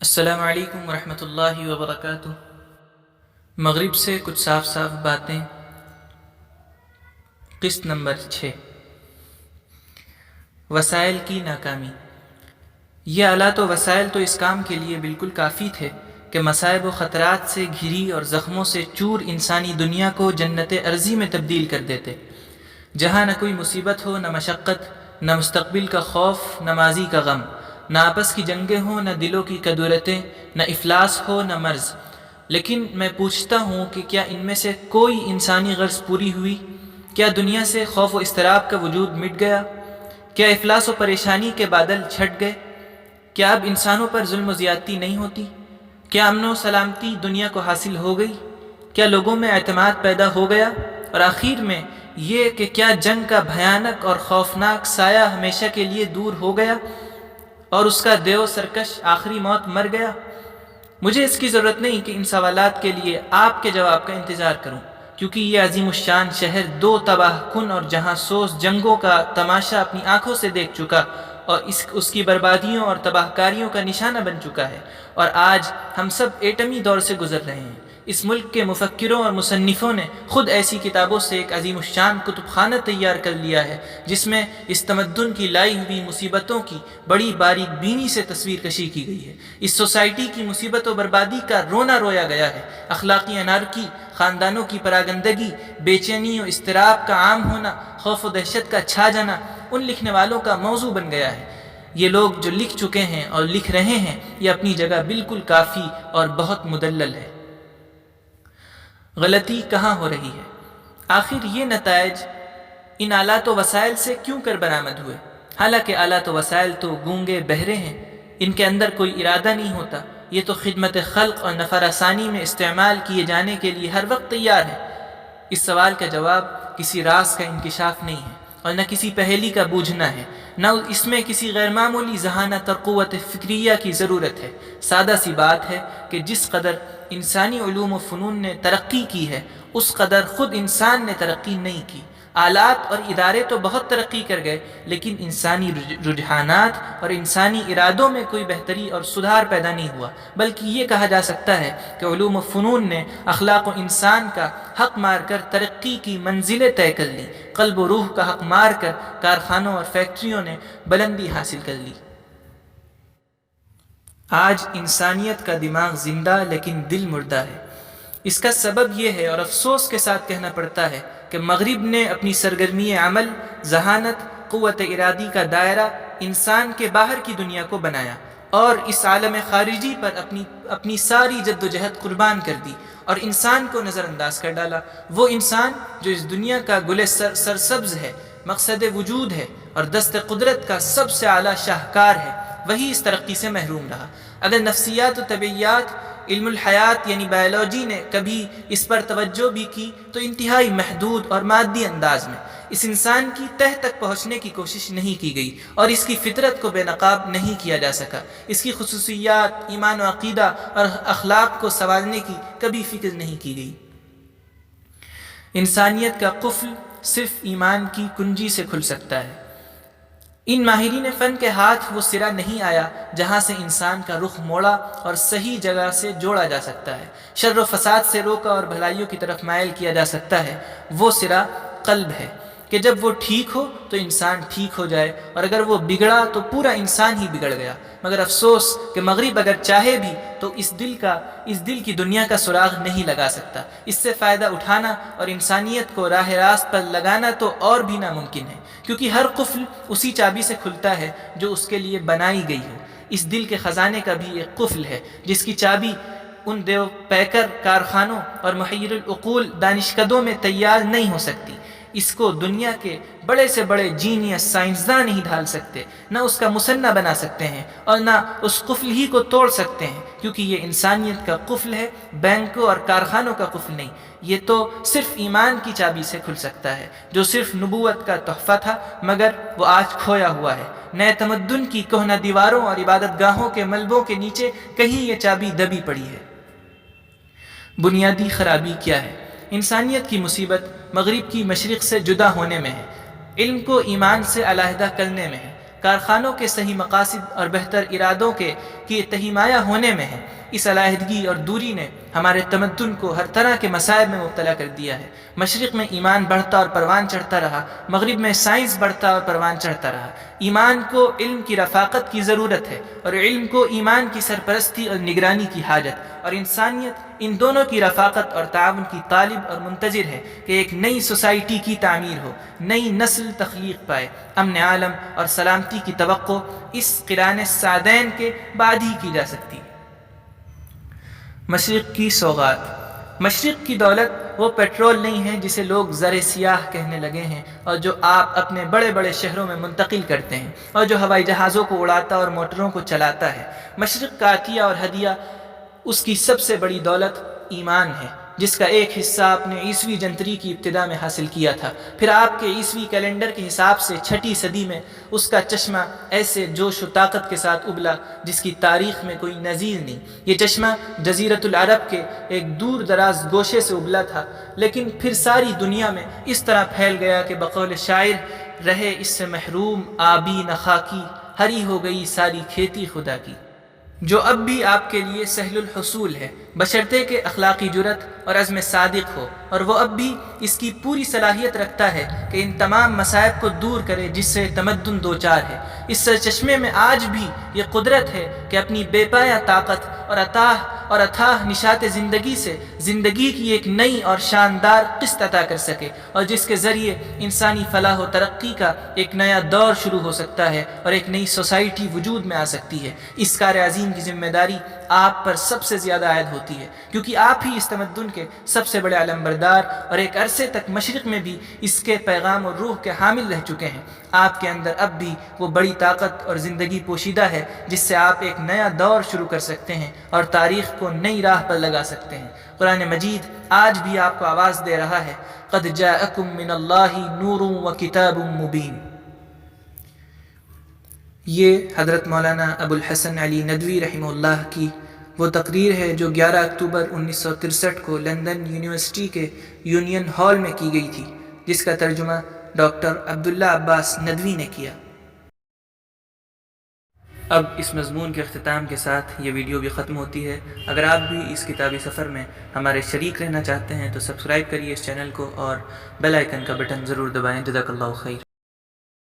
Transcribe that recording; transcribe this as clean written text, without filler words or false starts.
السلام علیکم ورحمۃ اللہ وبرکاتہ۔ مغرب سے کچھ صاف صاف باتیں، قسط نمبر 6، وسائل کی ناکامی۔ یہ آلات و وسائل تو اس کام کے لیے بالکل کافی تھے کہ مصائب و خطرات سے گھری اور زخموں سے چور انسانی دنیا کو جنت ارضی میں تبدیل کر دیتے، جہاں نہ کوئی مصیبت ہو، نہ مشقت، نہ مستقبل کا خوف، نہ ماضی کا غم، نہ آپس کی جنگیں ہوں، نہ دلوں کی کدورتیں، نہ افلاس ہو، نہ مرض۔ لیکن میں پوچھتا ہوں کہ کیا ان میں سے کوئی انسانی غرض پوری ہوئی؟ کیا دنیا سے خوف و اضطراب کا وجود مٹ گیا؟ کیا افلاس و پریشانی کے بادل چھٹ گئے؟ کیا اب انسانوں پر ظلم و زیادتی نہیں ہوتی؟ کیا امن و سلامتی دنیا کو حاصل ہو گئی؟ کیا لوگوں میں اعتماد پیدا ہو گیا؟ اور آخر میں یہ کہ کیا جنگ کا بھیانک اور خوفناک سایہ ہمیشہ کے لیے دور ہو گیا اور اس کا دیو سرکش آخری موت مر گیا؟ مجھے اس کی ضرورت نہیں کہ ان سوالات کے لیے آپ کے جواب کا انتظار کروں، کیونکہ یہ عظیم الشان شہر دو تباہ کن اور جہاں سوز جنگوں کا تماشا اپنی آنکھوں سے دیکھ چکا اور اس کی بربادیوں اور تباہ کاریوں کا نشانہ بن چکا ہے، اور آج ہم سب ایٹمی دور سے گزر رہے ہیں۔ اس ملک کے مفکروں اور مصنفوں نے خود ایسی کتابوں سے ایک عظیم الشان کتب خانہ تیار کر لیا ہے، جس میں اس تمدن کی لائی ہوئی مصیبتوں کی بڑی باریک بینی سے تصویر کشی کی گئی ہے۔ اس سوسائٹی کی مصیبت و بربادی کا رونا رویا گیا ہے۔ اخلاقی انارکی، خاندانوں کی پراگندگی، بے چینی و اضطراب کا عام ہونا، خوف و دہشت کا چھا جانا ان لکھنے والوں کا موضوع بن گیا ہے۔ یہ لوگ جو لکھ چکے ہیں اور لکھ رہے ہیں، یہ اپنی جگہ بالکل کافی اور بہت مدلل ہے۔ غلطی کہاں ہو رہی ہے؟ آخر یہ نتائج ان آلات و وسائل سے کیوں کر برآمد ہوئے؟ حالانکہ آلات و وسائل تو گونگے بہرے ہیں، ان کے اندر کوئی ارادہ نہیں ہوتا، یہ تو خدمت خلق اور نفع رسانی میں استعمال کیے جانے کے لیے ہر وقت تیار ہے۔ اس سوال کا جواب کسی راز کا انکشاف نہیں ہے، اور نہ کسی پہیلی کا بوجھنا ہے، نہ اس میں کسی غیر معمولی ذہانت اور قوت فکریہ کی ضرورت ہے۔ سادہ سی بات ہے کہ جس قدر انسانی علوم و فنون نے ترقی کی ہے، اس قدر خود انسان نے ترقی نہیں کی۔ آلات اور ادارے تو بہت ترقی کر گئے، لیکن انسانی رجحانات اور انسانی ارادوں میں کوئی بہتری اور سدھار پیدا نہیں ہوا، بلکہ یہ کہا جا سکتا ہے کہ علوم و فنون نے اخلاق و انسان کا حق مار کر ترقی کی منزلیں طے کر لی، قلب و روح کا حق مار کر کارخانوں اور فیکٹریوں نے بلندی حاصل کر لی۔ آج انسانیت کا دماغ زندہ لیکن دل مردہ ہے۔ اس کا سبب یہ ہے، اور افسوس کے ساتھ کہنا پڑتا ہے، کہ مغرب نے اپنی سرگرمی عمل، ذہانت، قوت ارادی کا دائرہ انسان کے باہر کی دنیا کو بنایا، اور اس عالم خارجی پر اپنی ساری جد و جہد قربان کر دی، اور انسان کو نظر انداز کر ڈالا۔ وہ انسان جو اس دنیا کا گل سرسبز ہے، مقصد وجود ہے، اور دست قدرت کا سب سے اعلیٰ شاہکار ہے، وہی اس ترقی سے محروم رہا۔ اگر نفسیات و طبیعیات، علم الحیات یعنی بائیولوجی نے کبھی اس پر توجہ بھی کی تو انتہائی محدود اور مادی انداز میں۔ اس انسان کی تہ تک پہنچنے کی کوشش نہیں کی گئی، اور اس کی فطرت کو بے نقاب نہیں کیا جا سکا۔ اس کی خصوصیات، ایمان و عقیدہ اور اخلاق کو سنوارنے کی کبھی فکر نہیں کی گئی۔ انسانیت کا قفل صرف ایمان کی کنجی سے کھل سکتا ہے۔ ان ماہرین فن کے ہاتھ وہ سرا نہیں آیا جہاں سے انسان کا رخ موڑا اور صحیح جگہ سے جوڑا جا سکتا ہے، شر و فساد سے روکا اور بھلائیوں کی طرف مائل کیا جا سکتا ہے۔ وہ سرا قلب ہے کہ جب وہ ٹھیک ہو تو انسان ٹھیک ہو جائے، اور اگر وہ بگڑا تو پورا انسان ہی بگڑ گیا۔ مگر افسوس کہ مغرب اگر چاہے بھی تو اس دل کی دنیا کا سراغ نہیں لگا سکتا۔ اس سے فائدہ اٹھانا اور انسانیت کو راہ راست پر لگانا تو اور بھی ناممکن ہے، کیونکہ ہر قفل اسی چابی سے کھلتا ہے جو اس کے لیے بنائی گئی ہو۔ اس دل کے خزانے کا بھی ایک قفل ہے، جس کی چابی ان دیو پیکر کارخانوں اور محیر العقول دانشکدوں میں تیار نہیں ہو سکتی۔ اس کو دنیا کے بڑے سے بڑے جینیس سائنسداں نہیں ڈھال سکتے، نہ اس کا مصنع بنا سکتے ہیں، اور نہ اس قفل ہی کو توڑ سکتے ہیں، کیونکہ یہ انسانیت کا قفل ہے، بینکوں اور کارخانوں کا قفل نہیں۔ یہ تو صرف ایمان کی چابی سے کھل سکتا ہے، جو صرف نبوت کا تحفہ تھا، مگر وہ آج کھویا ہوا ہے۔ نئے تمدن کی کہنہ دیواروں اور عبادت گاہوں کے ملبوں کے نیچے کہیں یہ چابی دبی پڑی ہے۔ بنیادی خرابی کیا ہے؟ انسانیت کی مصیبت مغرب کی مشرق سے جدا ہونے میں ہے، علم کو ایمان سے علیحدہ کرنے میں ہے، کارخانوں کے صحیح مقاصد اور بہتر ارادوں کی تہی مایہ ہونے میں ہے۔ اس علیحدگی اور دوری نے ہمارے تمدن کو ہر طرح کے مصائب میں مبتلا کر دیا ہے۔ مشرق میں ایمان بڑھتا اور پروان چڑھتا رہا، مغرب میں سائنس بڑھتا اور پروان چڑھتا رہا۔ ایمان کو علم کی رفاقت کی ضرورت ہے اور علم کو ایمان کی سرپرستی اور نگرانی کی حاجت، اور انسانیت ان دونوں کی رفاقت اور تعاون کی طالب اور منتظر ہے کہ ایک نئی سوسائٹی کی تعمیر ہو، نئی نسل تخلیق پائے۔ امن عالم اور سلامتی کی توقع اس قران السعدین کے بعد ہی کی جا سکتی ہے۔ مشرق کی سوغات۔ مشرق کی دولت وہ پیٹرول نہیں ہے جسے لوگ زر سیاہ کہنے لگے ہیں، اور جو آپ اپنے بڑے بڑے شہروں میں منتقل کرتے ہیں، اور جو ہوائی جہازوں کو اڑاتا اور موٹروں کو چلاتا ہے۔ مشرق کا عطیہ اور ہدیہ، اس کی سب سے بڑی دولت ایمان ہے، جس کا ایک حصہ آپ نے عیسوی جنتری کی ابتدا میں حاصل کیا تھا، پھر آپ کے عیسوی کیلنڈر کے حساب سے 6 صدی میں اس کا چشمہ ایسے جوش و طاقت کے ساتھ ابلا جس کی تاریخ میں کوئی نظیر نہیں۔ یہ چشمہ جزیرۃ العرب کے ایک دور دراز گوشے سے ابلا تھا، لیکن پھر ساری دنیا میں اس طرح پھیل گیا کہ بقول شاعر رہے اس سے محروم آبی نخاکی، ہری ہو گئی ساری کھیتی خدا کی، جو اب بھی آپ کے لیے سہل الحصول ہے، بشرطے کہ اخلاقی جرت اور عزم صادق ہو، اور وہ اب بھی اس کی پوری صلاحیت رکھتا ہے کہ ان تمام مصائب کو دور کرے جس سے تمدن دوچار ہے۔ اس سرچشمے میں آج بھی یہ قدرت ہے کہ اپنی بے پایہ طاقت اور اتھاہ نشاط زندگی سے زندگی کی ایک نئی اور شاندار قسط عطا کر سکے، اور جس کے ذریعے انسانی فلاح و ترقی کا ایک نیا دور شروع ہو سکتا ہے اور ایک نئی سوسائٹی وجود میں آ سکتی ہے۔ اس کار عظیم کی ذمہ داری آپ پر سب سے زیادہ عائد ہوتی ہے، کیونکہ آپ ہی اس تمدن کے سب سے بڑے علمبردار اور ایک عرصے تک مشرق میں بھی اس کے پیغام اور روح کے حامل رہ چکے ہیں۔ آپ کے اندر اب بھی وہ بڑی طاقت اور زندگی پوشیدہ ہے جس سے آپ ایک نیا دور شروع کر سکتے ہیں اور تاریخ کو نئی راہ پر لگا سکتے ہیں۔ قرآن مجید آج بھی آپ کو آواز دے رہا ہے، قد جاءکم من اللہ نور و کتاب مبین۔ یہ حضرت مولانا ابو الحسن علی ندوی رحمہ اللہ کی وہ تقریر ہے جو 11 اکتوبر 1963 کو لندن یونیورسٹی کے یونین ہال میں کی گئی تھی، جس کا ترجمہ ڈاکٹر عبداللہ عباس ندوی نے کیا۔ اب اس مضمون کے اختتام کے ساتھ یہ ویڈیو بھی ختم ہوتی ہے۔ اگر آپ بھی اس کتابی سفر میں ہمارے شریک رہنا چاہتے ہیں تو سبسکرائب کریے اس چینل کو اور بیل آئیکن کا بٹن ضرور دبائیں۔ جزاک اللہ خیر۔